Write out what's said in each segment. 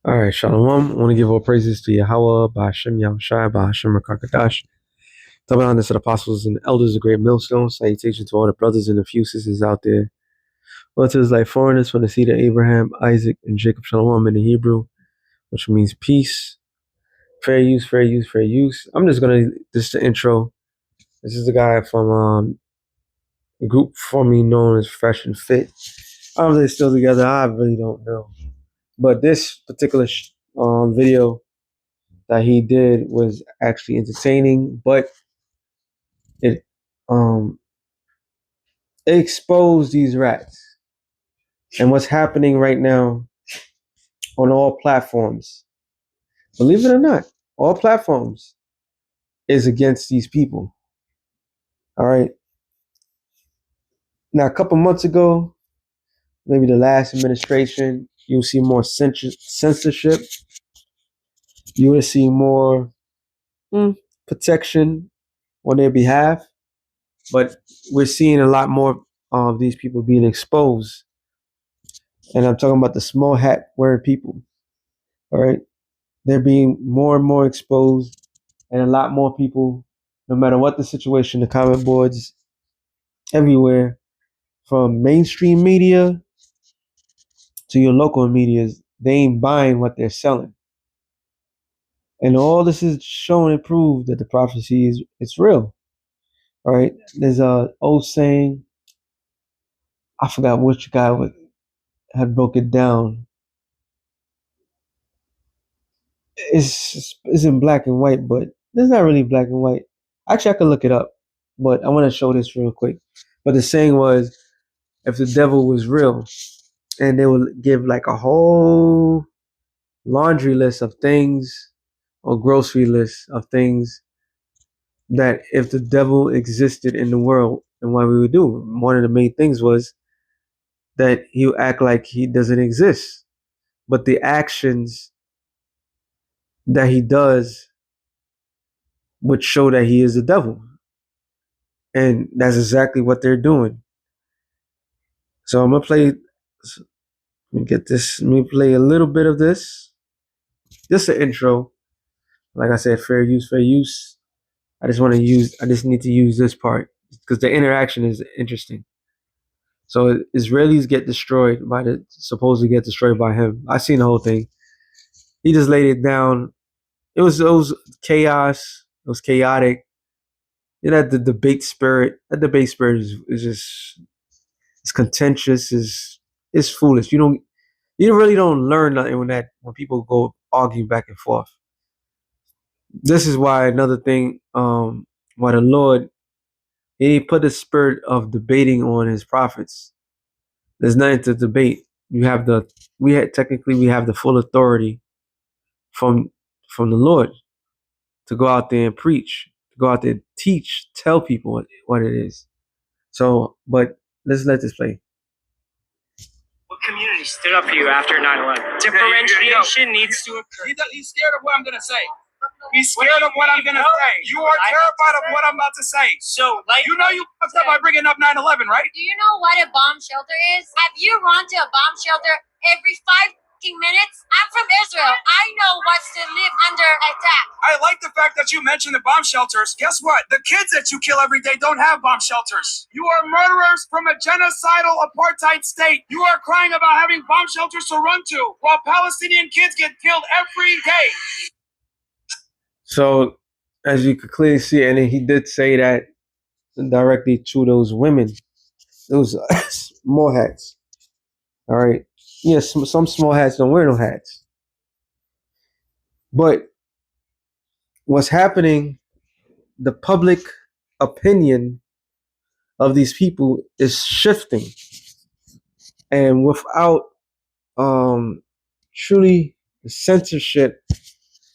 All right, Shalom. I want to give all praises to Yahweh, Ba'ashem Yahushai, Ba'ashem Rakakadash. Double this to the apostles and elders of Great Millstone. Salutation to all the brothers and a few sisters out there. Well, to like foreigners from the seed of Abraham, Isaac, and Jacob. Shalom in the Hebrew, which means peace. Fair use, fair use, fair use. I'm just gonna this is the intro. This is the guy from a group formerly known as Fresh and Fit. I don't know if they're still together. I really don't know. But this particular video that he did was actually entertaining, but it um it exposed these rats and what's happening right now on all platforms. Believe it or not, all platforms is against these people. All right. Now, a couple months ago, maybe the last administration, you'll see more censorship. You will see more protection on their behalf, but we're seeing a lot more of these people being exposed. And I'm talking about the small hat wearing people. All right. They're being more and more exposed, and a lot more people, no matter what the situation, the comment boards everywhere, from mainstream media to your local medias, they ain't buying what they're selling. And all this is shown and proved that the prophecy is it's real. All right. There's a old saying, I forgot which guy had broke it down. It's in black and white, but it's not really black and white. Actually, I could look it up, but I want to show this real quick. But the saying was, if the devil was real, and they would give like a whole laundry list of things or grocery list of things that if the devil existed in the world and what we would do. One of the main things was that he would act like he doesn't exist, but the actions that he does would show that he is the devil. And that's exactly what they're doing. So I'm gonna play. Let me get this. Let me play a little bit of this. Just an intro. Like I said, fair use, fair use. I just need to use this part because the interaction is interesting. So Israelis get destroyed supposedly get destroyed by him. I seen the whole thing. He just laid it down. It was chaos. It was chaotic. It had the debate spirit. That debate spirit is just it's contentious. Is foolish. You really don't learn nothing when people go argue back and forth. This is why another thing, why the Lord he put the spirit of debating on his prophets. There's nothing to debate. We have the full authority from the Lord to go out there and preach, to go out there and teach, tell people what it is. So, but let's let this play. What community stood up for you after 9/11? Differentiation needs to occur. He's scared of what I'm going to say. He's scared of what I'm going to say. You are terrified of what I'm about to say. So, like, you know you fucked up by bringing up 9/11, right? Do you know what a bomb shelter is? Have you run to a bomb shelter every 5 minutes? I'm from Israel. I know what's to live under attack. I like the fact that you mentioned the bomb shelters. Guess what? The kids that you kill every day don't have bomb shelters. You are murderers from a genocidal apartheid state. You are crying about having bomb shelters to run to while Palestinian kids get killed every day. So, as you could clearly see, and he did say that directly to those women, those small hats. All right. Yes, some small hats don't wear no hats. But what's happening, the public opinion of these people is shifting. And without truly the censorship,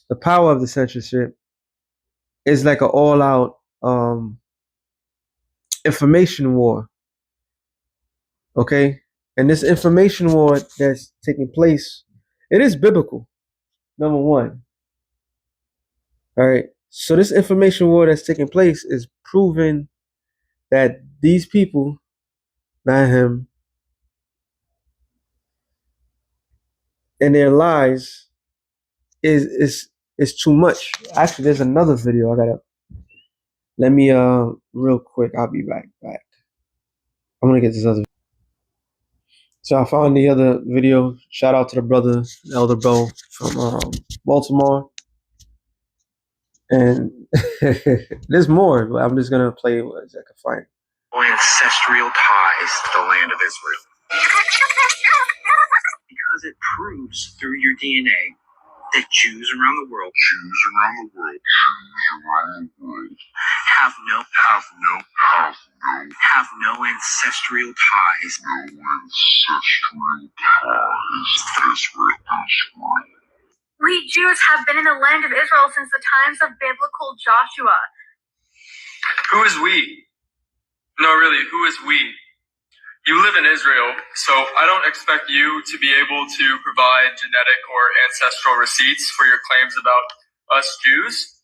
the power of the censorship is like an all-out information war. Okay? And this information war that's taking place, it is biblical, number one. All right. So this information war that's taking place is proving that these people, not him, and their lies is too much. Actually, there's another video I gotta. Let me real quick. I'll be back. I'm gonna get this other. So I found the other video. Shout out to the brother, Elder Bro from Baltimore. And there's more, but I'm just gonna play what I can find. Ancestral ties to the land of Israel. Because it proves through your DNA that Jews around the world have no ancestral ties. We Jews have been in the land of Israel since the times of biblical Joshua. Who is we? No, really, who is we? You live in Israel, so I don't expect you to be able to provide genetic or ancestral receipts for your claims about us Jews,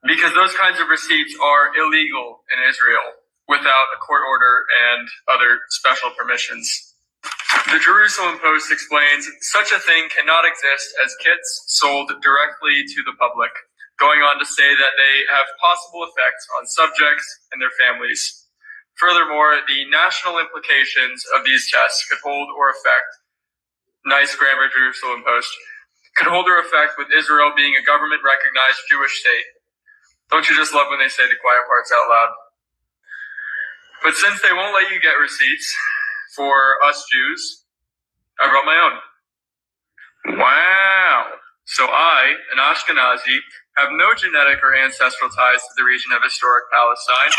because those kinds of receipts are illegal in Israel without a court order and other special permissions. The Jerusalem Post explains such a thing cannot exist as kits sold directly to the public, going on to say that they have possible effects on subjects and their families. Furthermore, the national implications of these tests could hold or affect, nice grammar, Jerusalem Post, could hold or affect with Israel being a government-recognized Jewish state. Don't you just love when they say the quiet parts out loud? But since they won't let you get receipts for us Jews, I brought my own. Wow. So I, an Ashkenazi, have no genetic or ancestral ties to the region of historic Palestine.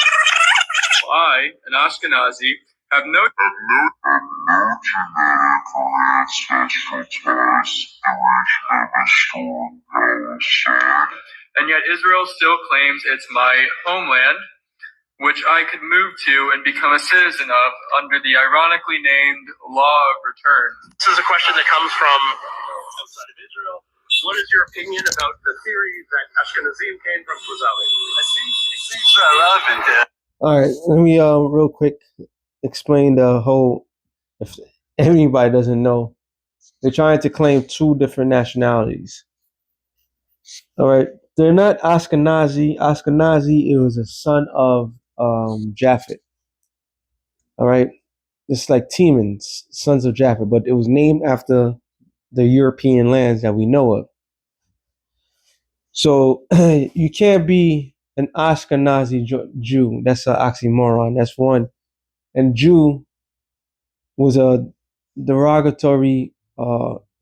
I, an Ashkenazi, have no genetic or ancestral ties to the region of historic Palestine. And yet Israel still claims it's my homeland, which I could move to and become a citizen of under the ironically named Law of Return. This is a question that comes from outside of Israel. What is your opinion about the theory that Ashkenazim came from Khuzali? It seems relevant. All right, let me real quick explain the whole. If anybody doesn't know, they're trying to claim two different nationalities. All right, they're not Ashkenazi. Ashkenazi, it was a son of Japhet. All right, it's like Teman's sons of Japhet, but it was named after the European lands that we know of. So you can't be an Ashkenazi Jew. That's an oxymoron. That's one. And Jew was a derogatory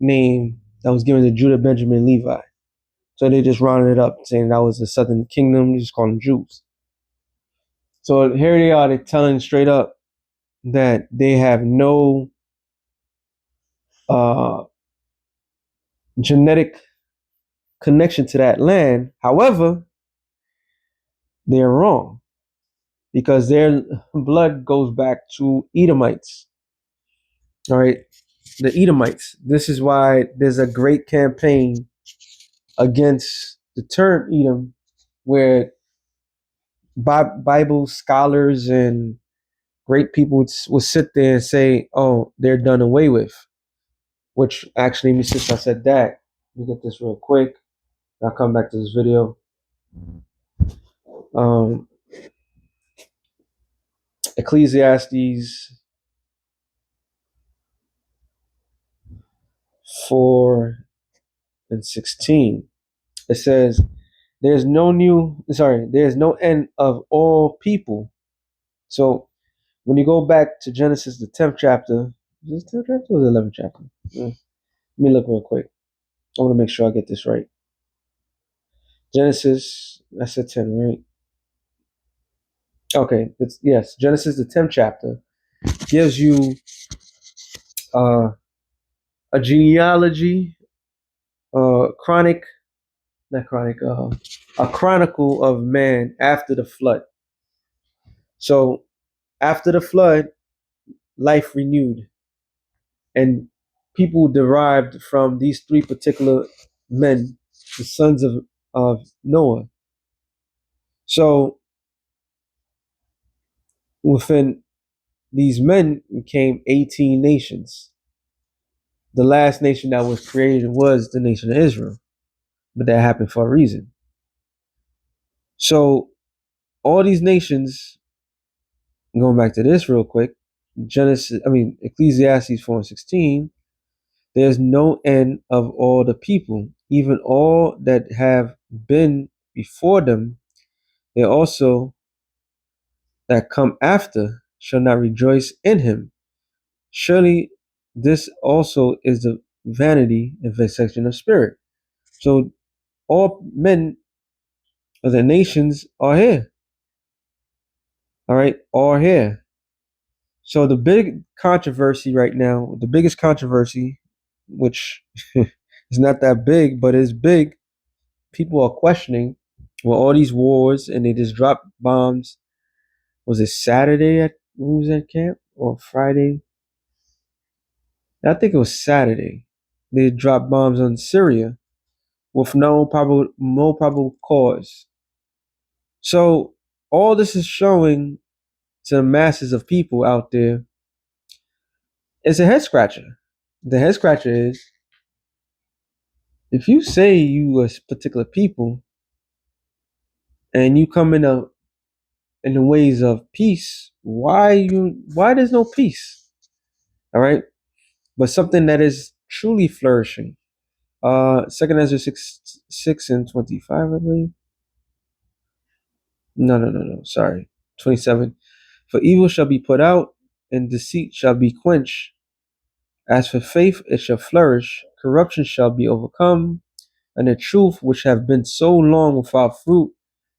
name that was given to Judah Benjamin Levi. So they just rounded it up, saying that was the southern kingdom. They just called them Jews. So here they are, they're telling straight up that they have no genetic connection to that land. However, they're wrong, because their blood goes back to Edomites. All right, the Edomites. This is why there's a great campaign against the term Edom, where Bible scholars and great people would sit there and say, oh, they're done away with. Which actually, since I said that, let me get this real quick. I'll come back to this video. Ecclesiastes 4:16. It says, there's no end of all people. So when you go back to Genesis, the 10th chapter, is this 10th chapter or the 11th chapter? Let me look real quick. I want to make sure I get this right. Genesis, I said 10, right? Okay, Genesis, the 10th chapter, gives you a genealogy, a chronicle of man after the flood. So after the flood, life renewed, and people derived from these three particular men, the sons of Noah. So within these men came 18 nations. the last nation that was created was the nation of Israel, but that happened for a reason. So all these nations, going back to this real quick, Ecclesiastes 4:16, there's no end of all the people, even all that have been before them, they also that come after shall not rejoice in him. Surely this also is the vanity and vexation of spirit. So all men of the nations are here. All right, are here. So the big controversy right now, the biggest controversy, which is not that big, but is big, people are questioning, well, all these wars and they just dropped bombs. Was it Saturday at who was at camp or Friday? I think it was Saturday. They dropped bombs on Syria with no probable cause. So all this is showing to the masses of people out there is a head scratcher. The head scratcher is, if you say you a particular people and you come in the ways of peace, why there's no peace? All right, but something that is truly flourishing. Second Ezra 6:25, I believe. No. Sorry, 27. For evil shall be put out, and deceit shall be quenched. As for faith, it shall flourish. Corruption shall be overcome, and the truth, which have been so long without fruit,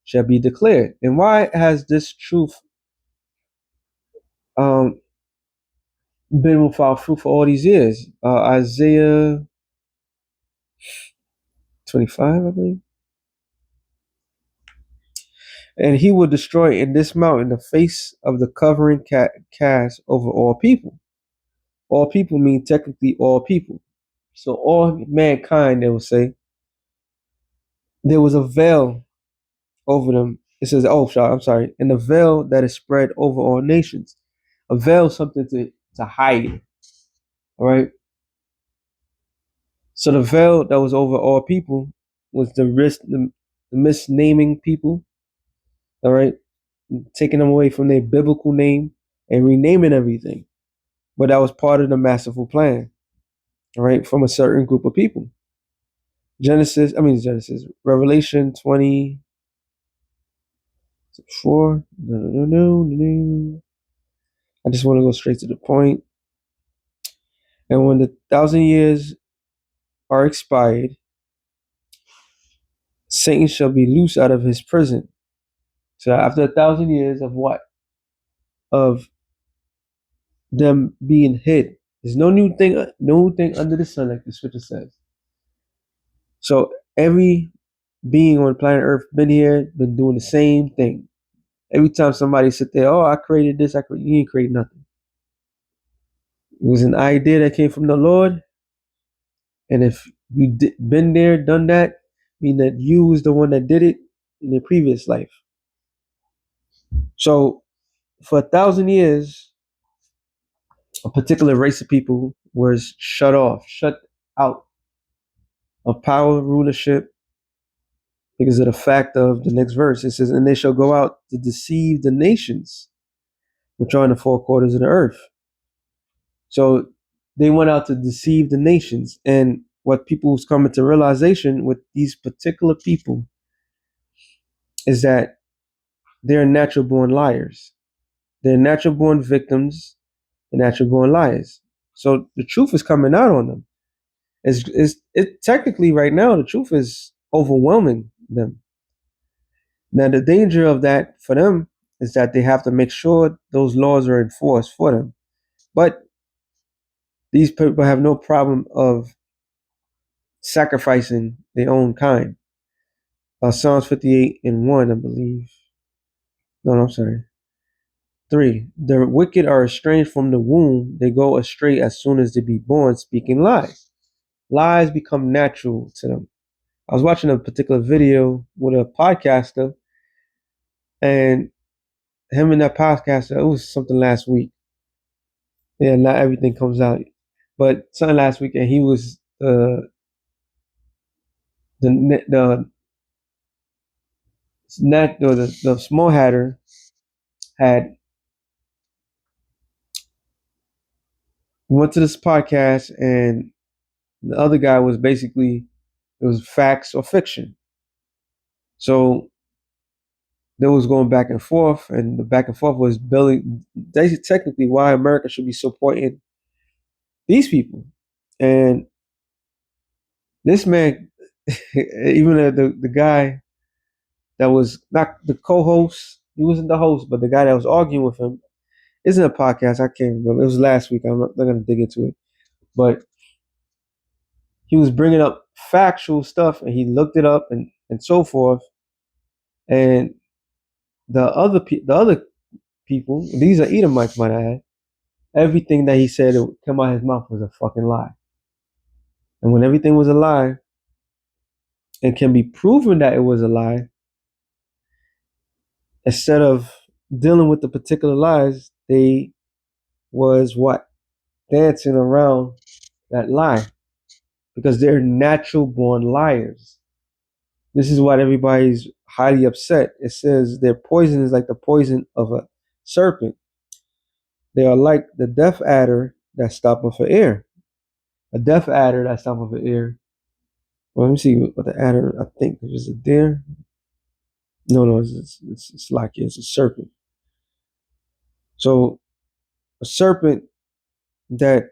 shall be declared. And why has this truth been without fruit for all these years? Isaiah 25, I believe. And he will destroy in this mountain the face of the covering cast over all people. All people mean technically all people. So all mankind, they will say, there was a veil over them. It says, I'm sorry, and the veil that is spread over all nations. A veil is something to hide. All right. So the veil that was over all people was the misnaming people. All right. Taking them away from their biblical name and renaming everything. But that was part of the masterful plan. All right. From a certain group of people. Revelation 24. No. I just want to go straight to the point. And when the 1,000 years are expired, Satan shall be loose out of his prison. So after 1,000 years of what? Of them being hid. There's no new thing under the sun, like the scripture says. So every being on planet Earth been here, been doing the same thing. Every time somebody sit there, I created this, you ain't create nothing. It was an idea that came from the Lord. And if you been there, done that, mean that you was the one that did it in the previous life. So for 1,000 years, a particular race of people was shut out of power, rulership, because of the fact of the next verse. It says, and they shall go out to deceive the nations, which are in the four quarters of the earth. So they went out to deceive the nations. And what people's coming to realization with these particular people is that they're natural born liars. They're natural born victims and natural born liars. So the truth is coming out on them. It technically right now, the truth is overwhelming them. Now the danger of that for them is that they have to make sure those laws are enforced for them. But these people have no problem of sacrificing their own kind. Psalms 58:1, I believe. No, I'm sorry. 3. The wicked are estranged from the womb. They go astray as soon as they be born, speaking lies. Lies become natural to them. I was watching a particular video with a podcaster, and him and that podcaster, it was something last week. Yeah, not everything comes out. But something last week, and he was the net or the small hatter had went to this podcast, and the other guy was basically it was facts or fiction. So they was going back and forth, and the back and forth was building. Technically, why America should be supporting these people, and this man, even the guy that was not the co-host, he wasn't the host, but the guy that was arguing with him isn't a podcast. I can't remember. It was last week. I'm not going to dig into it, but he was bringing up factual stuff, and he looked it up and so forth, and the other people, these are Edomites, might I add. Everything that he said that came out of his mouth was a fucking lie. And when everything was a lie and can be proven that it was a lie, instead of dealing with the particular lies, they was what? Dancing around that lie. Because they're natural born liars. This is why everybody's highly upset. It says their poison is like the poison of a serpent. They are like the deaf adder that stoppeth for air. A deaf adder that stoppeth for air. Well, let me see what the adder, I think it was a deer. No, it's like it's a serpent. So a serpent that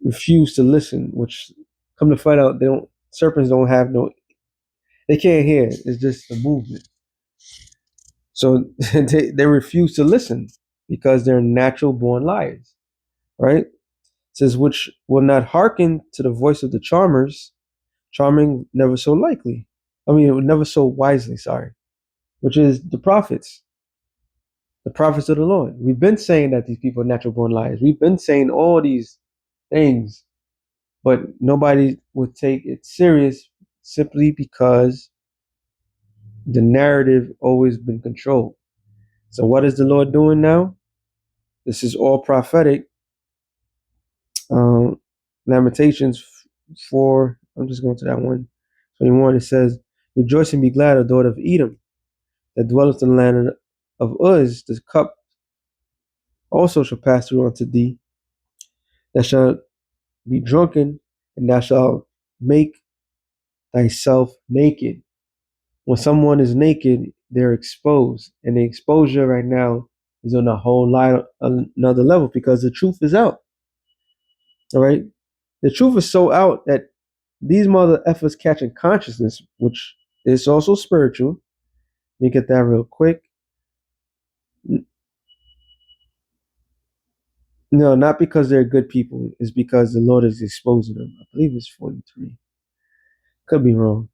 refused to listen, which come to find out serpents don't have they can't hear. It's just a movement. So they refuse to listen because they're natural born liars, right? It says, which will not hearken to the voice of the charming never so likely. Never so wisely, sorry, which is the prophets of the Lord. We've been saying that these people are natural born liars. We've been saying all these things, but nobody would take it serious simply because the narrative always been controlled. So what is the Lord doing now? This is all prophetic. Lamentations 4, I'm just going to that one. 21, it says, rejoice and be glad, O daughter of Edom, that dwelleth in the land of Uz. The cup also shall pass through unto thee. Thou shalt be drunken, and thou shalt make thyself naked. When someone is naked, they're exposed. And the exposure right now is on a whole lot another level because the truth is out. All right? The truth is so out that these mother efforts catching consciousness, which is also spiritual. Let me get that real quick. No, not because they're good people. It's because the Lord is exposing them. I believe it's 43. Could be wrong.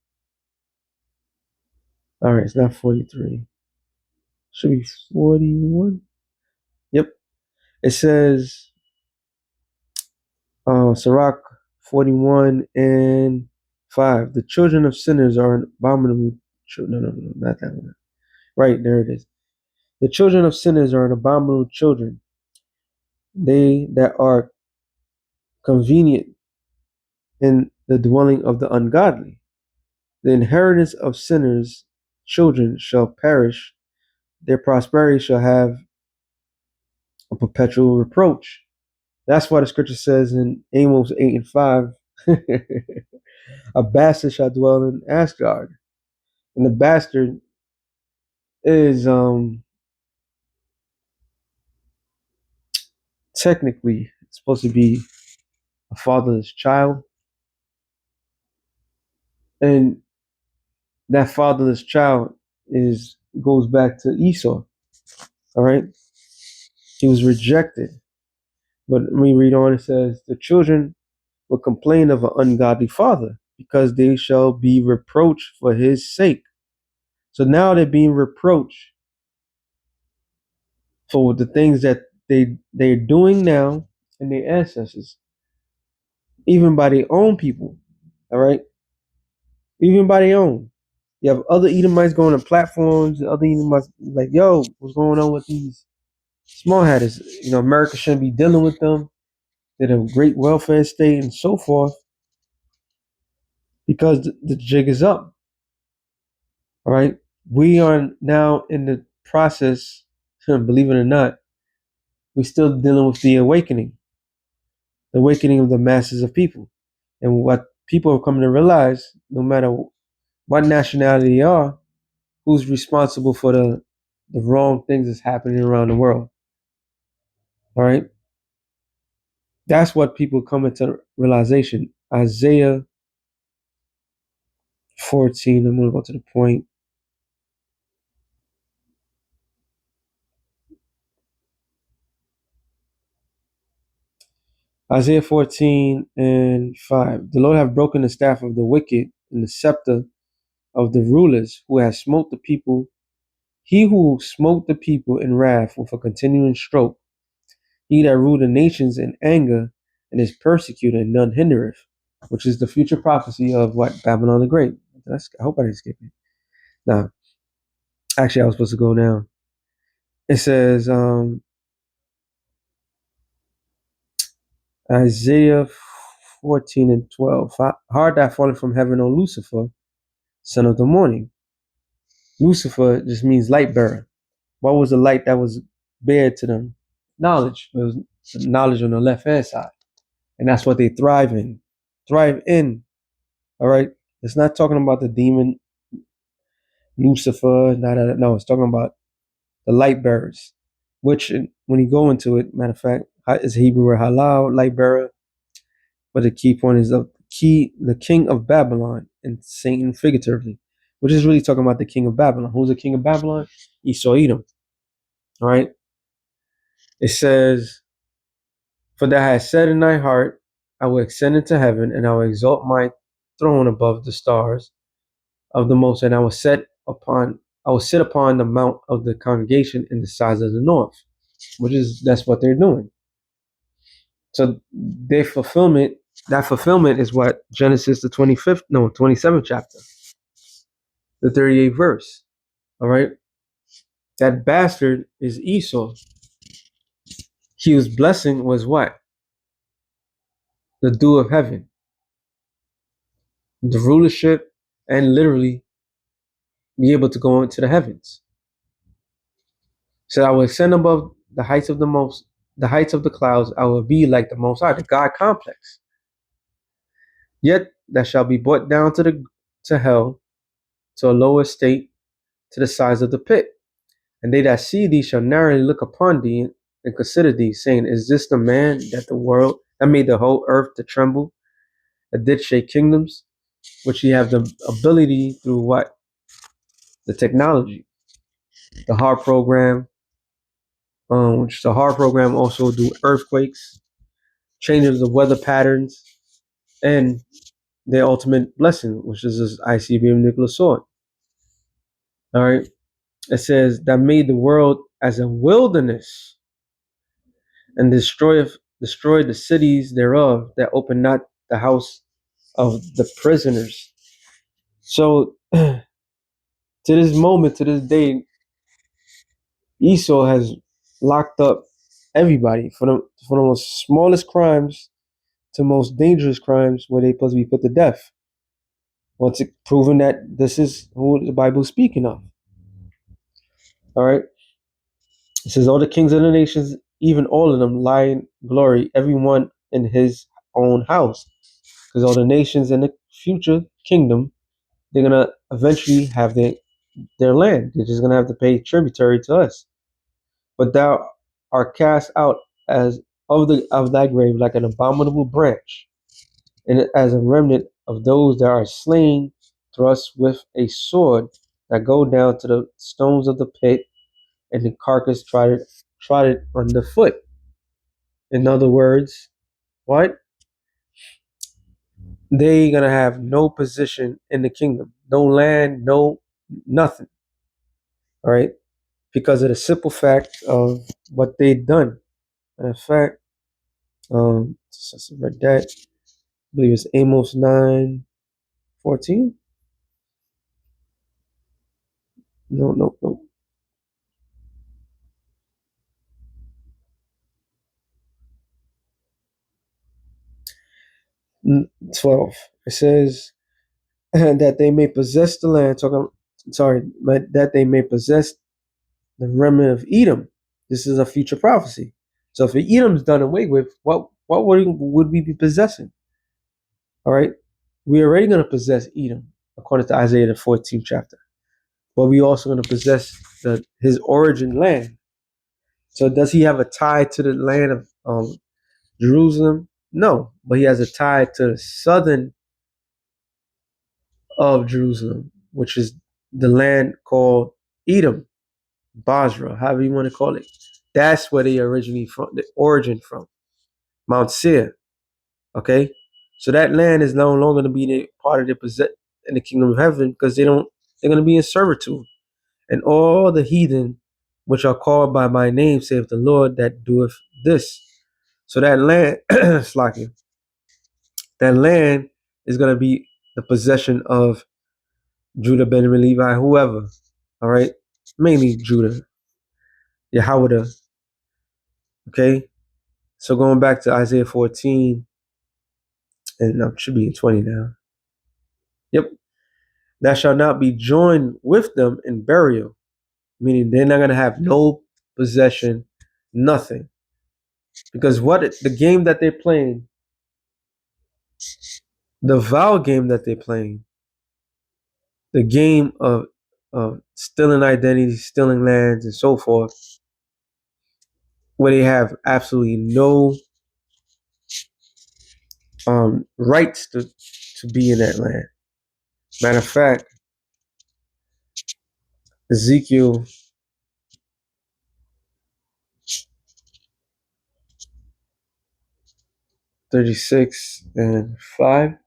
All right, it's not 43. Should be 41. Yep. It says, Sirach 41 and 5. The children of sinners are an abominable. No, not that one. Right, there it is. The children of sinners are an abominable children. They that are convenient in the dwelling of the ungodly. The inheritance of sinners' children shall perish. Their prosperity shall have a perpetual reproach. That's why the scripture says in Amos 8 and 5, a bastard shall dwell in Asgard. And the bastard is technically supposed to be a fatherless child. And that fatherless child goes back to Esau. All right. He was rejected. But let me read on. It says, the children will complain of an ungodly father because they shall be reproached for his sake. So now they're being reproached for the things that they're doing now and their ancestors, even by their own people. All right. Even by their own. You have other Edomites going on platforms, and other Edomites like, yo, what's going on with these small hatters? America shouldn't be dealing with them. did a great welfare state, and so forth, because the jig is up. All right. We are now in the process, believe it or not, we're still dealing with the awakening of the masses of people. And what people are coming to realize, no matter what nationality they are, who's responsible for the wrong things that's happening around the world. All right. That's what people come into realization. Isaiah 14, I'm going to go to the point. Isaiah 14 and 5. The Lord have broken the staff of the wicked and the scepter of the rulers who have smote the people. He who smote the people in wrath with a continuing stroke. He that ruled the nations in anger and is persecuted and none hindereth. Which is the future prophecy of what? Babylon the Great. I hope I didn't skip it. Now, actually, I was supposed to go down. It says, Isaiah 14 and 12. Hard that fallen from heaven, O Lucifer, son of the morning. Lucifer just means light bearer. What was the light that was bared to them? Knowledge. It was knowledge on the left hand side. And that's what they thrive in. Thrive in. All right. It's not talking about the demon Lucifer. No, it's talking about the light bearers. Which, when you go into it, matter of fact, is Hebrew word halal, light bearer. But the key point is the king of Babylon, and Satan figuratively, which is really talking about the king of Babylon. Who's the king of Babylon? Esau Edom. All right. It says, "For thou hast said in thy heart, I will ascend into heaven, and I will exalt my throne above the stars of the Most, and I will sit upon the mount of the congregation in the sides of the north," that's what they're doing. So their fulfillment, that fulfillment is what Genesis the 27th chapter, the 38th verse. All right. That bastard is Esau. His blessing was what? The dew of heaven, the rulership, and literally be able to go into the heavens. So I will ascend above the heights of the clouds. I will be like the Most High, the God complex. Yet that shall be brought down to hell, to a lower state, to the sides of the pit. And they that see thee shall narrowly look upon thee and consider thee, saying, Is this the man that made the whole earth to tremble, that did shake kingdoms, which he have the ability through what? The technology, the HARP program, which the HARP program also do earthquakes, changes the weather patterns, and their ultimate blessing, which is this ICBM nuclear sword. All right. It says that made the world as a wilderness and destroyed the cities thereof, that opened not the house of the prisoners. So to this moment, to this day, Esau has locked up everybody from the most smallest crimes to most dangerous crimes where they're supposed to be put to death. Once it's proven that this is who the Bible is speaking of. All right. It says, all the kings of the nations, even all of them, lie in glory, everyone in his own house. Because all the nations in the future kingdom, they're going to eventually have their land. They're just going to have to pay tributary to us. But thou art cast out as of thy grave like an abominable branch, and as a remnant of those that are slain, thrust with a sword, that go down to the stones of the pit, and the carcass trodden underfoot. In other words, what? They gonna have no position in the kingdom, no land, no nothing. All right, because of the simple fact of what they've done. In fact, since I read that, I believe it's Amos 9:14. No. 12. It says that they may possess the land. That they may possess the remnant of Edom. This is a future prophecy. So if Edom's done away with, what would we be possessing? All right, we're already going to possess Edom according to Isaiah the 14th chapter, but we also going to possess his origin land. So does he have a tie to the land of Jerusalem? No, but he has a tie to the southern of Jerusalem, which is the land called Edom, Basra, however you want to call it. That's where they originally from, the origin from, Mount Seir. Okay, so that land is no longer going to be part of the in the kingdom of heaven because they're going to be in servitude. And all the heathen which are called by my name, saith the Lord that doeth this. So that land, Slaki, that land is going to be the possession of Judah, Benjamin, Levi, whoever. All right, mainly Judah, Yahweh. Okay, so going back to Isaiah 14, and should be in 20 now. Yep. Thou shalt not be joined with them in burial, meaning they're not going to have no possession, nothing. Because the game that they're playing, the vow game that they're playing, the game of stealing identities, stealing lands, and so forth, where they have absolutely no rights to be in that land. Matter of fact, Ezekiel 36:5.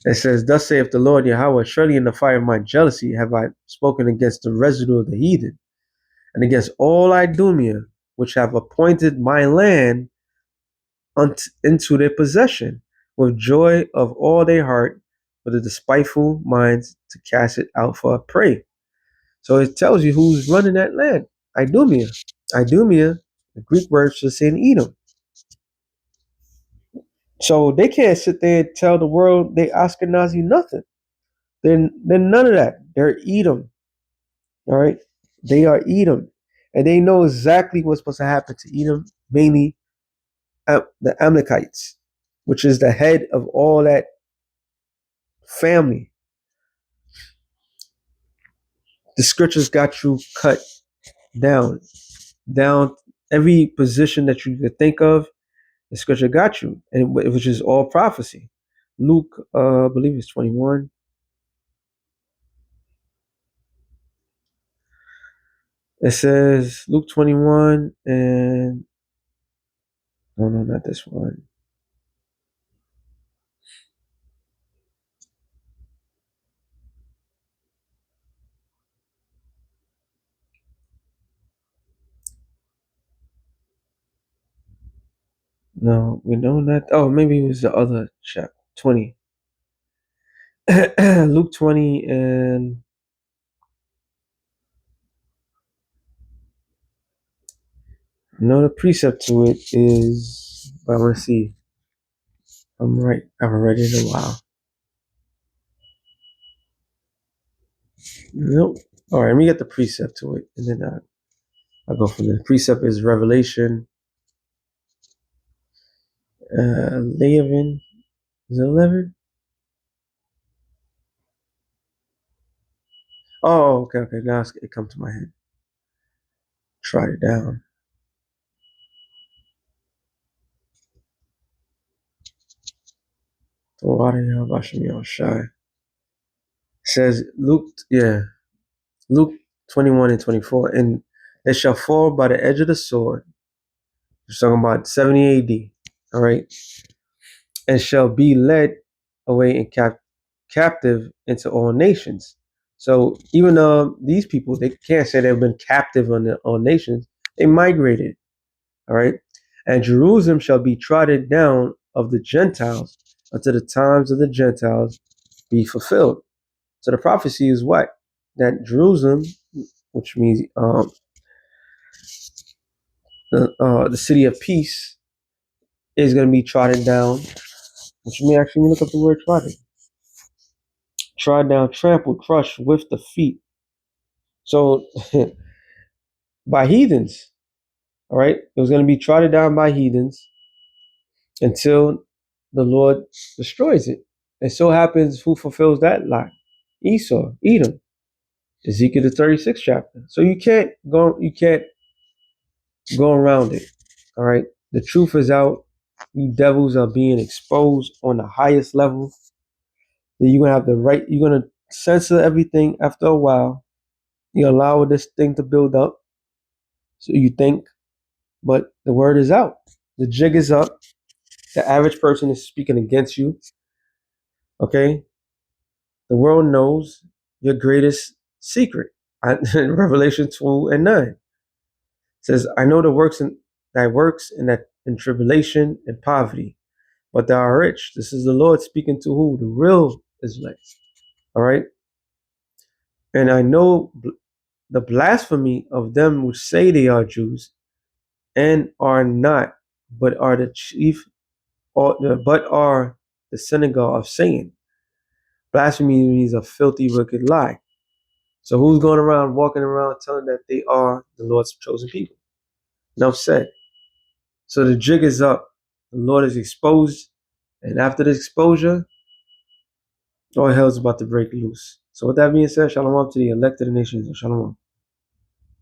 It says, thus saith the Lord Yahweh, surely in the fire of my jealousy have I spoken against the residue of the heathen, and against all Idumea, which have appointed my land into their possession, with joy of all their heart, with the despiteful minds to cast it out for a prey. So it tells you who's running that land. Idumea. Idumea, the Greek word for saying Edom. So they can't sit there and tell the world they Ashkenazi nothing. They're none of that. They're Edom. All right? They are Edom. And they know exactly what's supposed to happen to Edom, mainly the Amalekites, which is the head of all that family. The scriptures got you cut down every position that you could think of. The scripture got you, and which is all prophecy. Luke, I believe it's 21. It says Luke 21 and no, not this one. No, we know that. Oh, maybe it was the other chapter 20. Luke 20 and no, the precept to it is, but I want to see. I'm right. I haven't read it in a while. Nope. All right, let me get the precept to it, and then I'll go from there. The precept is Revelation 11. Is it 11? Oh, okay. Now it comes to my head. Try it down. It says Luke 21 and 24, and it shall fall by the edge of the sword. We're talking about 70 AD. All right, and shall be led away and captive into all nations. So even though these people, they can't say they've been captive on all nations, they migrated. All right, and Jerusalem shall be trodden down of the Gentiles until the times of the Gentiles be fulfilled. So the prophecy is what? That Jerusalem, which means the city of peace, is going to be trodden down Which may actually look up the word trodden. Trod down, trampled, crushed with the feet. So by heathens, all right? It was going to be trodden down by heathens until the Lord destroys it. And so happens who fulfills that lie? Esau, Edom. Ezekiel the 36th chapter. So you can't go around it. All right. The truth is out. You devils are being exposed on the highest level. Then you're you're gonna censor everything after a while. You allow this thing to build up. So you think, but the word is out. The jig is up. The average person is speaking against you. Okay. The world knows your greatest secret. Revelation 2:9 says, I know the works in that in tribulation and poverty, but thou art rich. This is the Lord speaking to who? The real Israelites. All right. And I know the blasphemy of them which say they are Jews and are not, but are the chief, but are the synagogue of Satan. Blasphemy means a filthy, wicked lie. So who's going around, walking around, telling that they are the Lord's chosen people? Enough said. So the jig is up. The Lord is exposed. And after this exposure, all hell's about to break loose. So with that being said, shalom to the elected nations. Shalom.